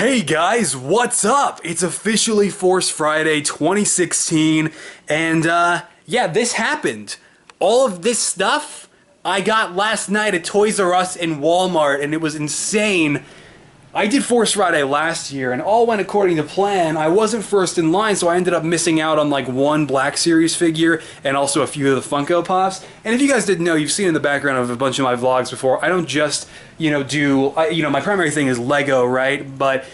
Hey guys, what's up? It's officially Force Friday 2016, and yeah, this happened. All of this stuff I got last night at ToysRUs and Walmart, and it was insane. I did Force Friday last year, and all went according to plan. I wasn't first in line, so I ended up missing out on like one Black Series figure and also a few of the Funko Pops. And if you guys didn't know, you've seen in the background of a bunch of my vlogs before, I don't just, my primary thing is Lego, right? But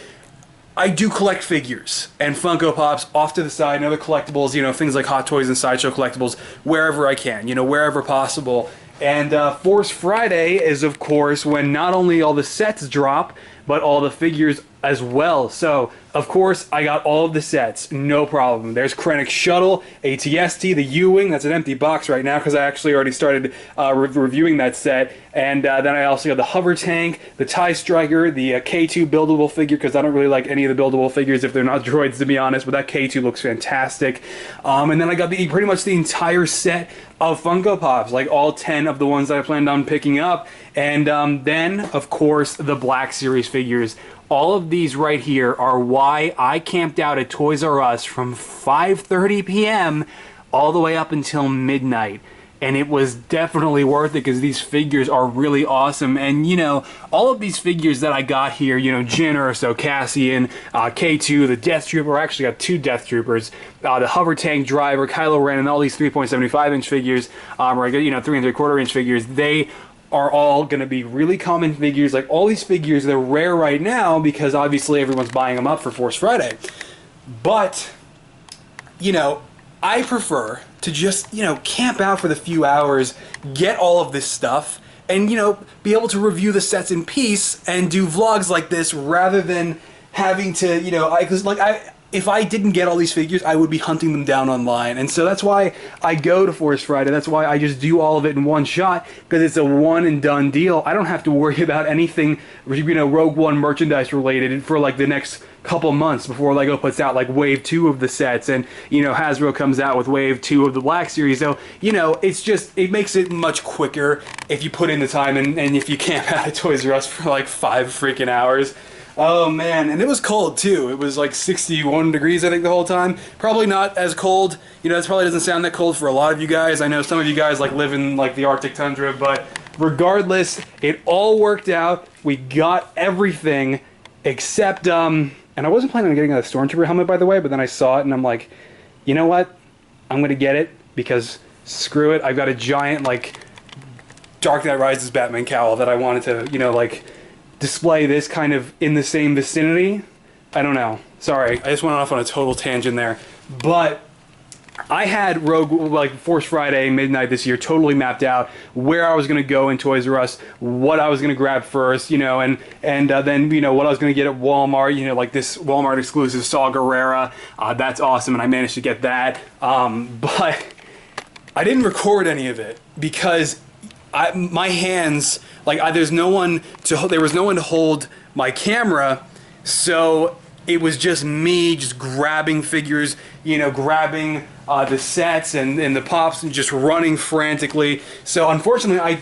I do collect figures and Funko Pops off to the side and other collectibles, things like Hot Toys and Sideshow collectibles, wherever I can, wherever possible. And Force Friday is, of course, when not only all the sets drop, but all the figures as well. So, of course, I got all of the sets, no problem. There's Krennic Shuttle, ATST, the U-Wing, that's an empty box right now because I actually already started reviewing that set. And then I also got the Hover Tank, the TIE Striker, the K2 buildable figure, because I don't really like any of the buildable figures if they're not droids, to be honest, but that K2 looks fantastic. And then I got pretty much the entire set of Funko Pops, like all 10 of the ones that I planned on picking up. And then, of course, the Black Series figures. All of these right here are why I camped out at ToysRUs from 5:30 p.m. all the way up until midnight. And it was definitely worth it because these figures are really awesome. And, all of these figures that I got here, Jyn Erso, Cassian, K2, the Death Trooper, I actually got two Death Troopers, the Hover Tank Driver, Kylo Ren, and all these 3.75-inch figures, or 3 3/4-inch figures, they are all going to be really common figures. Like all these figures, they're rare right now because obviously everyone's buying them up for Force Friday. But, I prefer to just, camp out for the few hours, get all of this stuff, and, be able to review the sets in peace and do vlogs like this rather than having to, if I didn't get all these figures, I would be hunting them down online. And so that's why I go to Force Friday. That's why I just do all of it in one shot, because it's a one and done deal. I don't have to worry about anything, Rogue One merchandise related for like the next couple months before Lego puts out like Wave 2 of the sets, and Hasbro comes out with Wave 2 of the Black Series. So it makes it much quicker if you put in the time and if you camp out at ToysRUs for like 5 freaking hours. Oh man, and it was cold too. It was like 61 degrees I think the whole time. Probably not as cold, this probably doesn't sound that cold for a lot of you guys. I know some of you guys like live in like the Arctic tundra, but regardless, it all worked out. We got everything except and I wasn't planning on getting a Stormtrooper helmet, by the way, but then I saw it and I'm like, you know what? I'm gonna get it because screw it. I've got a giant like Dark Knight Rises Batman cowl that I wanted to, display this kind of in the same vicinity. I don't know. Sorry, I just went off on a total tangent there. But I had Force Friday midnight this year totally mapped out where I was going to go in ToysRUs, what I was going to grab first, and then what I was going to get at Walmart, like this Walmart exclusive Saw Gerrera. That's awesome, and I managed to get that. But I didn't record any of it because my hands, there was no one to hold my camera, so it was just me just grabbing figures, grabbing the sets and the pops and just running frantically. So unfortunately, I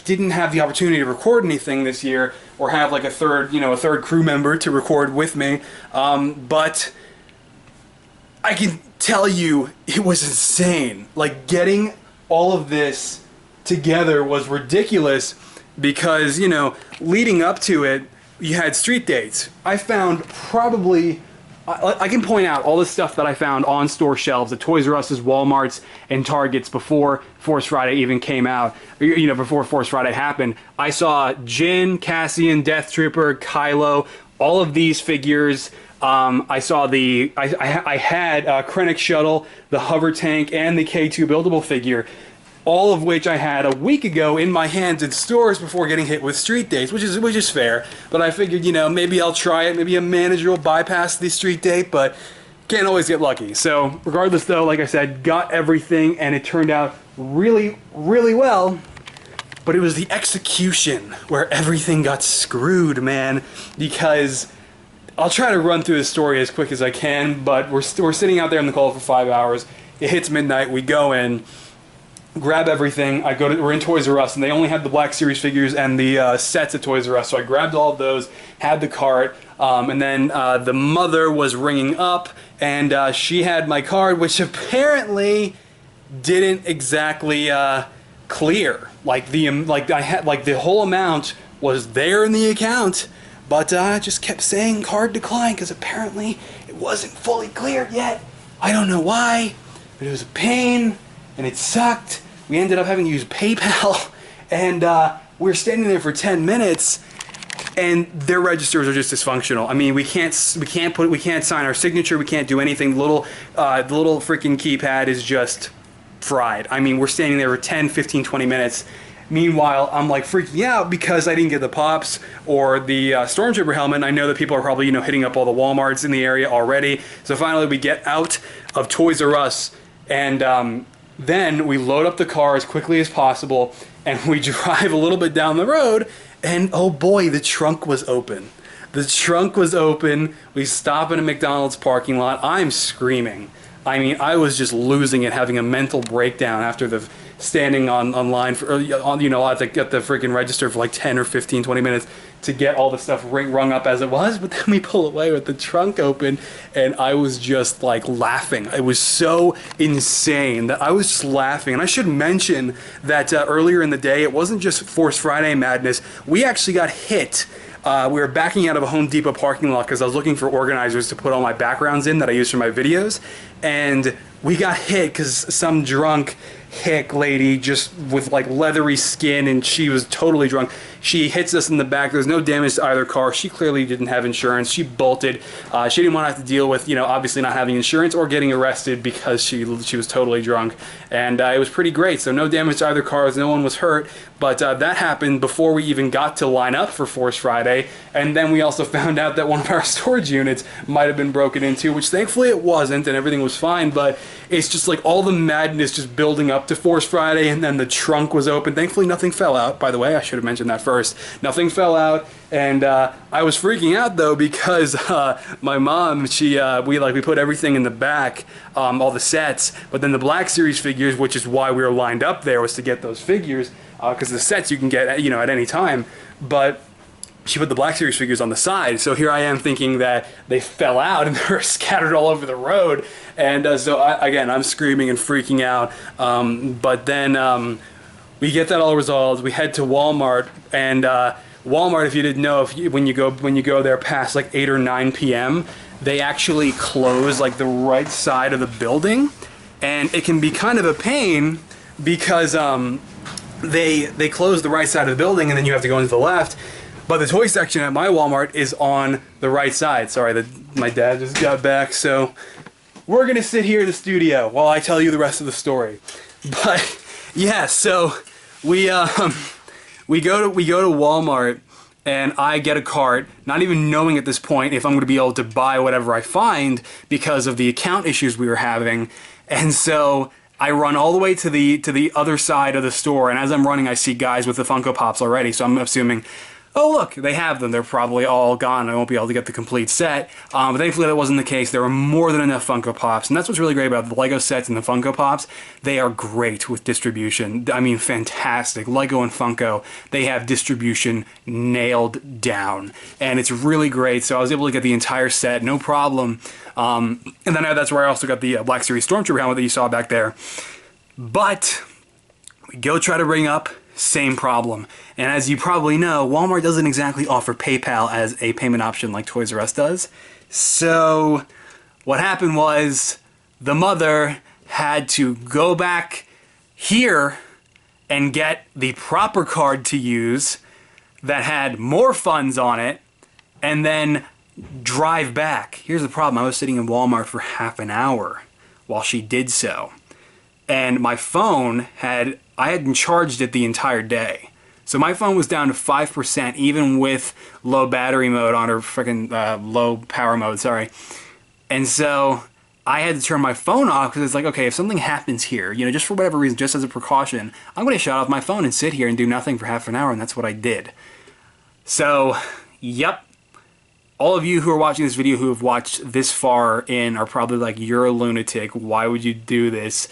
didn't have the opportunity to record anything this year or have like a third crew member to record with me. But I can tell you it was insane. Like getting all of this together was ridiculous because, leading up to it, you had street dates. I found probably, I can point out all the stuff that I found on store shelves at ToysRUs, Walmarts, and Targets before Force Friday even came out, before Force Friday happened. I saw Jyn, Cassian, Death Trooper, Kylo, all of these figures. I saw I had Krennic Shuttle, the Hover Tank, and the K2 buildable figure, all of which I had a week ago in my hands in stores before getting hit with street dates, which is fair. But I figured, maybe I'll try it. Maybe a manager will bypass the street date, but can't always get lucky. So regardless, though, like I said, got everything, and it turned out really, really well. But it was the execution where everything got screwed, man, because I'll try to run through the story as quick as I can, but we're sitting out there in the cold for 5 hours. It hits midnight. We go in. grab everything. We're in ToysRUs, and they only had the Black Series figures and the sets at ToysRUs, so I grabbed all of those, had the cart. And then the mother was ringing up, and she had my card, which apparently didn't exactly clear. Like the whole amount was there in the account, but I just kept saying card declined because apparently it wasn't fully cleared yet. I don't know why, but it was a pain and it sucked. We ended up having to use PayPal, and we were standing there for 10 minutes. And their registers are just dysfunctional. I mean, we can't sign our signature. We can't do anything. The little freaking keypad is just fried. I mean, we're standing there for 10, 15, 20 minutes. Meanwhile, I'm like freaking out because I didn't get the pops or the Stormtrooper helmet. And I know that people are probably, hitting up all the Walmarts in the area already. So finally, we get out of ToysRUs, and then we load up the car as quickly as possible, and we drive a little bit down the road. And oh boy, the trunk was open. The trunk was open. We stop in a McDonald's parking lot. I'm screaming. I mean, I was just losing it, having a mental breakdown after the standing on line for, at the freaking register for like 10 or 15, 20 minutes to get all the stuff rung up as it was. But then we pull away with the trunk open, and I was just like laughing. It was so insane that I was just laughing. And I should mention that earlier in the day, it wasn't just Force Friday madness. We actually got hit. We were backing out of a Home Depot parking lot because I was looking for organizers to put all my backgrounds in that I use for my videos. And we got hit because some drunk hick lady, just with like leathery skin, and she was totally drunk. She hits us in the back. There's no damage to either car. She clearly didn't have insurance. She bolted. She didn't want to have to deal with, obviously not having insurance or getting arrested because she was totally drunk. And it was pretty great. So no damage to either cars. No one was hurt. But that happened before we even got to line up for Force Friday. And then we also found out that one of our storage units might have been broken into, which thankfully it wasn't, and everything was fine. But it's just like all the madness just building up to Force Friday, and then the trunk was open. Thankfully nothing fell out, by the way. I should have mentioned that first. Nothing fell out, and I was freaking out though because my mom, we put everything in the back, all the sets, but then the Black Series figures, which is why we were lined up there, was to get those figures, because the sets you can get at any time, but she put the Black Series figures on the side. So here I am thinking that they fell out and they're scattered all over the road. And again, I'm screaming and freaking out. But then we get that all resolved. We head to Walmart, and Walmart, if you didn't know, when you go there past like 8 or 9 p.m., they actually close like the right side of the building, and it can be kind of a pain because they close the right side of the building, and then you have to go into the left. But the toy section at my Walmart is on the right side. Sorry, my dad just got back, so we're gonna sit here in the studio while I tell you the rest of the story. But yeah, so we go to Walmart, and I get a cart, not even knowing at this point if I'm gonna be able to buy whatever I find because of the account issues we were having. And so I run all the way to the other side of the store, and as I'm running, I see guys with the Funko Pops already, so I'm assuming, oh look, they have them. They're probably all gone. I won't be able to get the complete set. But thankfully that wasn't the case. There were more than enough Funko Pops. And that's what's really great about the Lego sets and the Funko Pops. They are great with distribution. I mean, fantastic. Lego and Funko, they have distribution nailed down. And it's really great. So I was able to get the entire set, no problem. And then that's where I also got the Black Series Stormtrooper helmet that you saw back there. But we go try to ring up, same problem. And as you probably know, Walmart doesn't exactly offer PayPal as a payment option like ToysRUs does. So what happened was the mother had to go back here and get the proper card to use that had more funds on it, and then drive back. Here's the problem. I was sitting in Walmart for half an hour while she did so. And my phone I hadn't charged it the entire day. So my phone was down to 5%, even with low battery mode on, or freaking low power mode, sorry. And so I had to turn my phone off because it's like, okay, if something happens here, just for whatever reason, just as a precaution, I'm going to shut off my phone and sit here and do nothing for half an hour, and that's what I did. So, yep. All of you who are watching this video who have watched this far in are probably like, you're a lunatic. Why would you do this?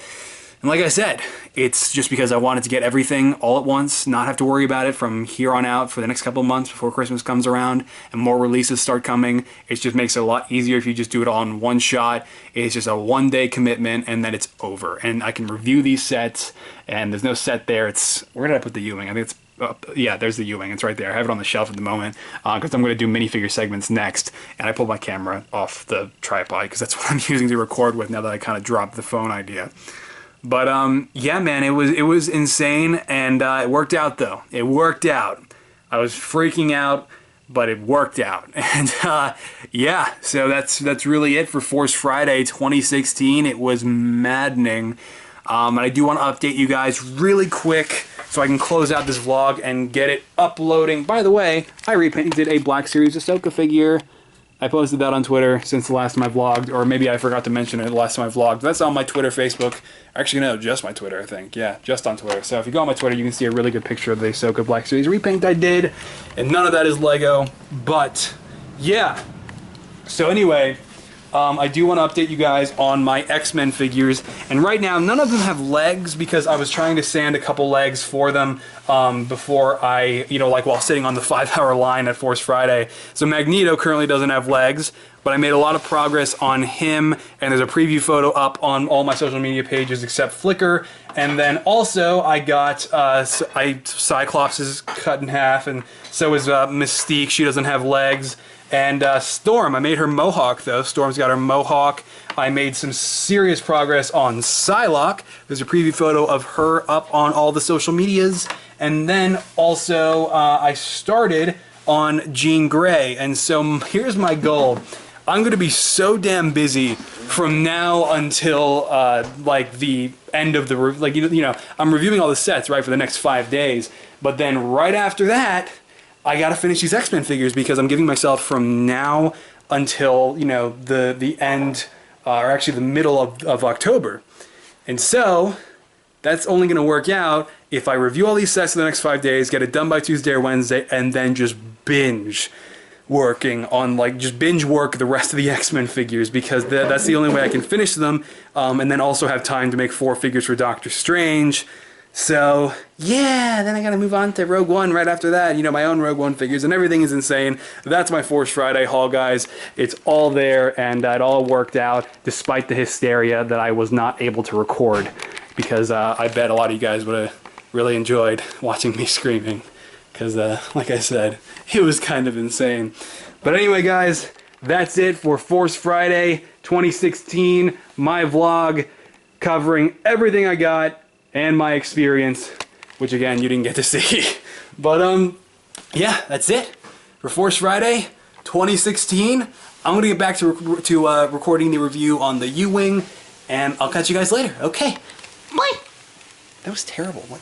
And like I said, it's just because I wanted to get everything all at once, not have to worry about it from here on out for the next couple of months before Christmas comes around and more releases start coming. It just makes it a lot easier if you just do it all in one shot. It's just a one-day commitment and then it's over. And I can review these sets, and there's no set there. It's, where did I put the Ewing? I think it's, yeah, there's the Ewing. It's right there. I have it on the shelf at the moment because I'm going to do minifigure segments next. And I pulled my camera off the tripod because that's what I'm using to record with now that I kind of dropped the phone idea. But yeah, man, it was insane, and it worked out though. It worked out. I was freaking out, but it worked out. And yeah, so that's really it for Force Friday 2016. It was maddening. And I do want to update you guys really quick so I can close out this vlog and get it uploading. By the way, I repainted a Black Series Ahsoka figure. I posted that on Twitter since the last time I vlogged, or maybe I forgot to mention it the last time I vlogged. That's on my Twitter, Facebook. Actually, no, just my Twitter, I think. Yeah, just on Twitter. So if you go on my Twitter, you can see a really good picture of the Ahsoka Black Series repaint I did. And none of that is Lego, but yeah. So anyway, I do want to update you guys on my X-Men figures. And right now, none of them have legs because I was trying to sand a couple legs for them before I, like while sitting on the 5-hour line at Force Friday. So Magneto currently doesn't have legs, but I made a lot of progress on him, and there's a preview photo up on all my social media pages except Flickr. And then also I got Cyclops is cut in half, and so is Mystique. She doesn't have legs. And Storm, I made her Mohawk though. Storm's got her Mohawk. I made some serious progress on Psylocke. There's a preview photo of her up on all the social medias. And then also I started on Jean Grey. And so here's my goal. I'm going to be so damn busy from now until like the end of the, I'm reviewing all the sets, right, for the next 5 days. But then right after that, I gotta finish these X-Men figures because I'm giving myself from now until, the end, or actually the middle of October. And so, that's only gonna work out if I review all these sets in the next 5 days, get it done by Tuesday or Wednesday, and then just binge working on, just binge work the rest of the X-Men figures because that's the only way I can finish them, and then also have time to make 4 figures for Doctor Strange. So, yeah, then I gotta move on to Rogue One right after that, my own Rogue One figures, and everything is insane. That's my Force Friday haul, guys. It's all there, and it all worked out, despite the hysteria that I was not able to record, because I bet a lot of you guys would have really enjoyed watching me screaming, because, like I said, it was kind of insane. But anyway, guys, that's it for Force Friday 2016, my vlog, covering everything I got, and my experience, which again, you didn't get to see. But, yeah, that's it for Force Friday 2016. I'm going to get back to recording the review on the U-Wing, and I'll catch you guys later. Okay. Bye. That was terrible. What?